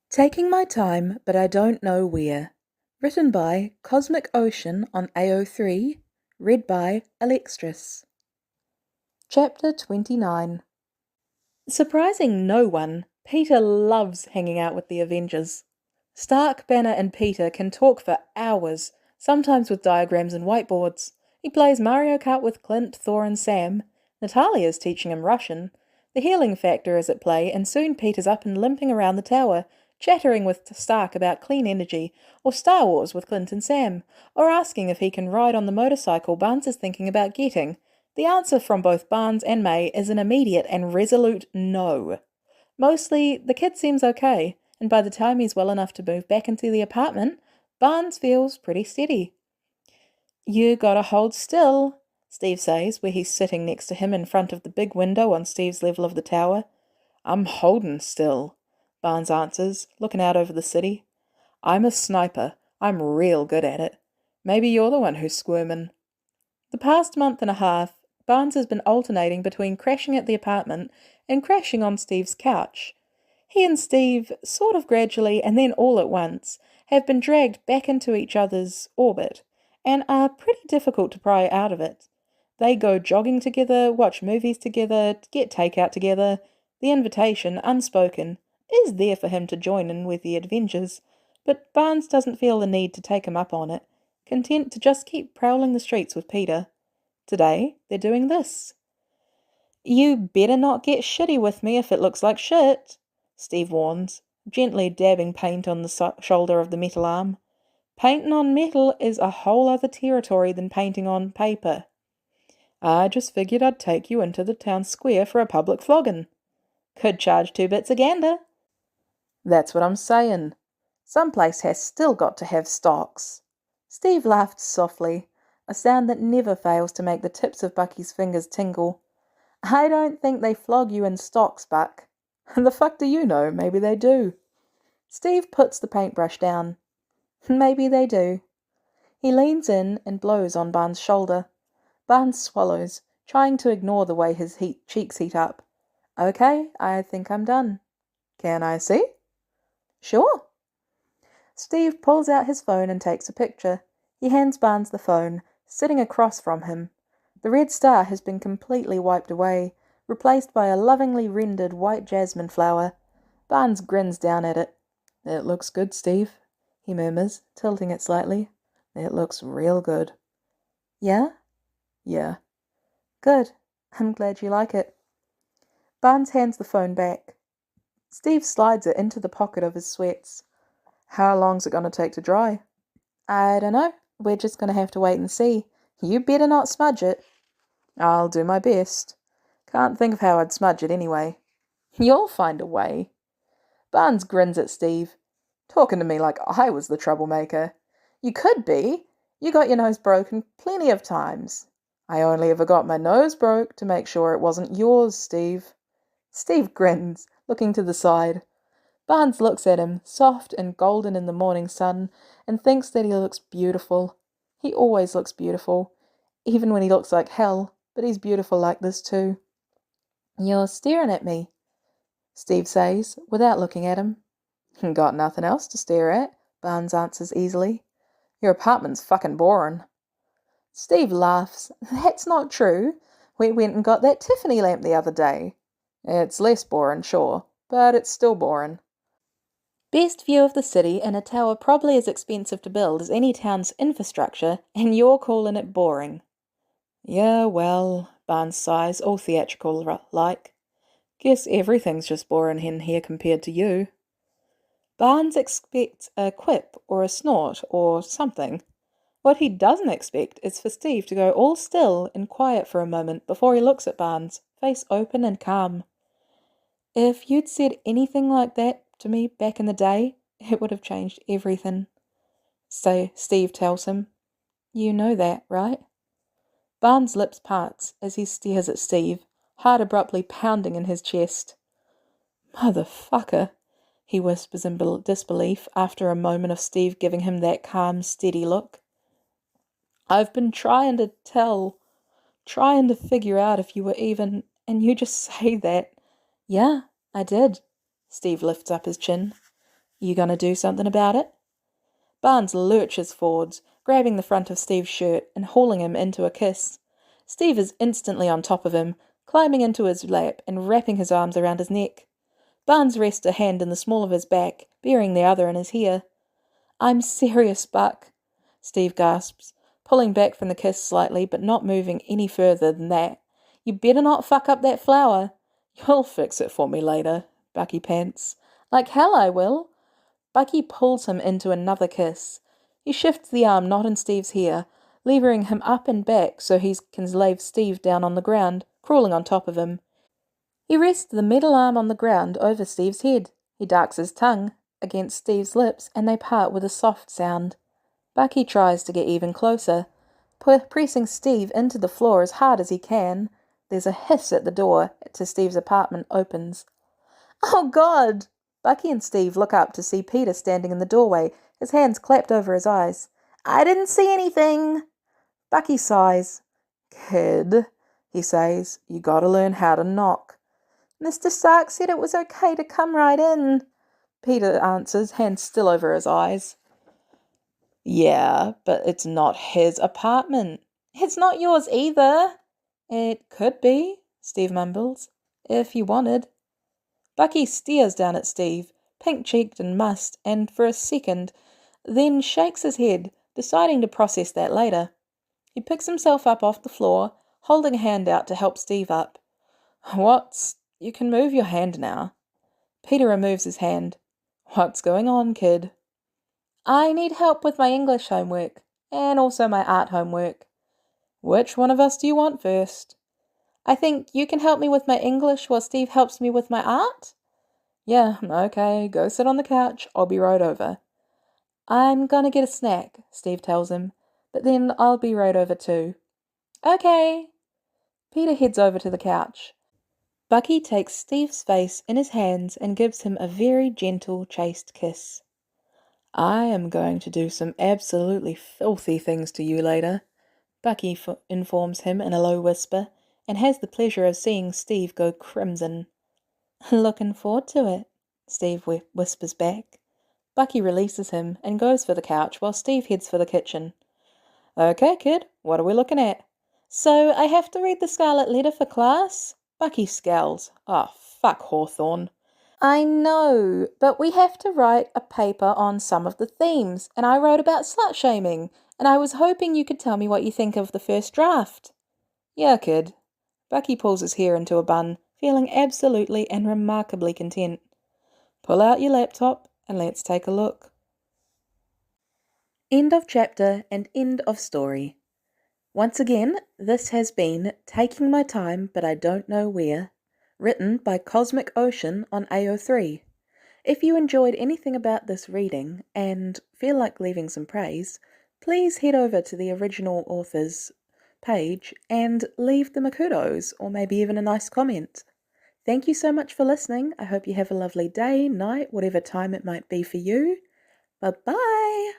Taking My Time, But I Don't Know Where. Written by Cosmic Ocean on AO3. Read by Alextris. Chapter 29. Surprising no one, Peter loves hanging out with the Avengers. Stark, Banner and Peter can talk for hours, sometimes with diagrams and whiteboards. He plays Mario Kart with Clint, Thor and Sam. Natalia's teaching him Russian. The healing factor is at play, and soon Peter's up and limping around the tower, chattering with Stark about clean energy, or Star Wars with Clint and Sam, or asking if he can ride on the motorcycle Barnes is thinking about getting. The answer from both Barnes and May is an immediate and resolute no. Mostly, the kid seems okay, and by the time he's well enough to move back into the apartment, Barnes feels pretty steady. "You gotta hold still," Steve says, where he's sitting next to him in front of the big window on Steve's level of the tower. "I'm holdin' still," Barnes answers, looking out over the city. "I'm a sniper. I'm real good at it. Maybe you're the one who's squirmin'." The past month and a half, Barnes has been alternating between crashing at the apartment and crashing on Steve's couch. He and Steve, sort of gradually and then all at once, have been dragged back into each other's orbit, and are pretty difficult to pry out of it. They go jogging together, watch movies together, get takeout together. The invitation, unspoken, is there for him to join in with the Avengers, but Barnes doesn't feel the need to take him up on it, content to just keep prowling the streets with Peter. Today, they're doing this. "You better not get shitty with me if it looks like shit," Steve warns, gently dabbing paint on the shoulder of the metal arm. Painting on metal is a whole other territory than painting on paper. "I just figured I'd take you into the town square for a public flogging." "Could charge 2 bits a gander." "That's what I'm saying. Some place has still got to have stocks." Steve laughed softly, a sound that never fails to make the tips of Bucky's fingers tingle. "I don't think they flog you in stocks, Buck." "The fuck do you know? Maybe they do." Steve puts the paintbrush down. "Maybe they do." He leans in and blows on Barnes' shoulder. Barnes swallows, trying to ignore the way his cheeks heat up. "Okay, I think I'm done." "Can I see?" "Sure." Steve pulls out his phone and takes a picture. He hands Barnes the phone, sitting across from him. The red star has been completely wiped away, replaced by a lovingly rendered white jasmine flower. Barnes grins down at it. "It looks good, Steve," he murmurs, tilting it slightly. "It looks real good." "Yeah?" "Yeah." "Good. I'm glad you like it." Barnes hands the phone back. Steve slides it into the pocket of his sweats. "How long's it gonna take to dry?" "I don't know. We're just gonna have to wait and see. You better not smudge it." "I'll do my best. Can't think of how I'd smudge it anyway." "You'll find a way." Barnes grins at Steve. "Talking to me like I was the troublemaker." "You could be. You got your nose broken plenty of times." "I only ever got my nose broke to make sure it wasn't yours, Steve." Steve grins, looking to the side. Barnes looks at him, soft and golden in the morning sun, and thinks that he looks beautiful. He always looks beautiful, even when he looks like hell, but he's beautiful like this too. "You're staring at me," Steve says, without looking at him. "Got nothing else to stare at," Barnes answers easily. "Your apartment's fucking boring." Steve laughs. "That's not true. We went and got that Tiffany lamp the other day." "It's less boring, sure, but it's still boring." "Best view of the city in a tower probably as expensive to build as any town's infrastructure, and you're calling it boring." "Yeah, well," Barnes sighs, all theatrical-like. "Guess everything's just boring in here compared to you." Barnes expects a quip or a snort or something. What he doesn't expect is for Steve to go all still and quiet for a moment before he looks at Barnes, face open and calm. "If you'd said anything like that to me back in the day, it would have changed everything." So Steve tells him. "You know that, right?" Barnes' lips parts as he stares at Steve, heart abruptly pounding in his chest. "Motherfucker," he whispers in disbelief after a moment of Steve giving him that calm, steady look. "I've been trying to figure out if you were even, and you just say that." "Yeah, I did." Steve lifts up his chin. You gonna do something about it? Barnes lurches forwards, grabbing the front of Steve's shirt and hauling him into a kiss. Steve is instantly on top of him, climbing into his lap and wrapping his arms around his neck. Barnes rests a hand in the small of his back, burying the other in his hair. I'm serious, Buck, Steve gasps, pulling back from the kiss slightly but not moving any further than that. You better not fuck up that flower. You'll fix it for me later, Bucky pants. Like hell I will. Bucky pulls him into another kiss. He shifts the arm not in Steve's hair, levering him up and back so he can lay Steve down on the ground, crawling on top of him. He rests the middle arm on the ground over Steve's head. He darks his tongue against Steve's lips and they part with a soft sound. Bucky tries to get even closer, pressing Steve into the floor as hard as he can. There's a hiss at the door to Steve's apartment opens. Oh, God! Bucky and Steve look up to see Peter standing in the doorway, his hands clapped over his eyes. I didn't see anything! Bucky sighs. Kid, he says, you gotta learn how to knock. Mr. Stark said it was okay to come right in, Peter answers, hands still over his eyes. Yeah, but it's not his apartment. It's not yours either. It could be, Steve mumbles, if you wanted. Bucky stares down at Steve, pink-cheeked and mussed, and for a second, then shakes his head, deciding to process that later. He picks himself up off the floor, holding a hand out to help Steve up. You can move your hand now. Peter removes his hand. What's going on, kid? I need help with my English homework, and also my art homework. Which one of us do you want first? I think you can help me with my English while Steve helps me with my art? Yeah, okay, go sit on the couch, I'll be right over. I'm gonna get a snack, Steve tells him, but then I'll be right over too. Okay. Peter heads over to the couch. Bucky takes Steve's face in his hands and gives him a very gentle, chaste kiss. I am going to do some absolutely filthy things to you later, Bucky informs him in a low whisper, and has the pleasure of seeing Steve go crimson. Looking forward to it, Steve whispers back. Bucky releases him and goes for the couch while Steve heads for the kitchen. Okay, kid, what are we looking at? So I have to read the Scarlet Letter for class? Bucky scowls. Oh, fuck Hawthorne. I know, but we have to write a paper on some of the themes, and I wrote about slut-shaming, and I was hoping you could tell me what you think of the first draft. Yeah, kid. Bucky pulls his hair into a bun, feeling absolutely and remarkably content. Pull out your laptop and let's take a look. End of chapter and end of story. Once again, this has been Taking My Time But I Don't Know Where, written by cosmicocean on AO3. If you enjoyed anything about this reading and feel like leaving some praise, please head over to the original author's page and leave them a kudos or maybe even a nice comment. Thank you so much for listening. I hope you have a lovely day, night, whatever time it might be for you. Bye-bye!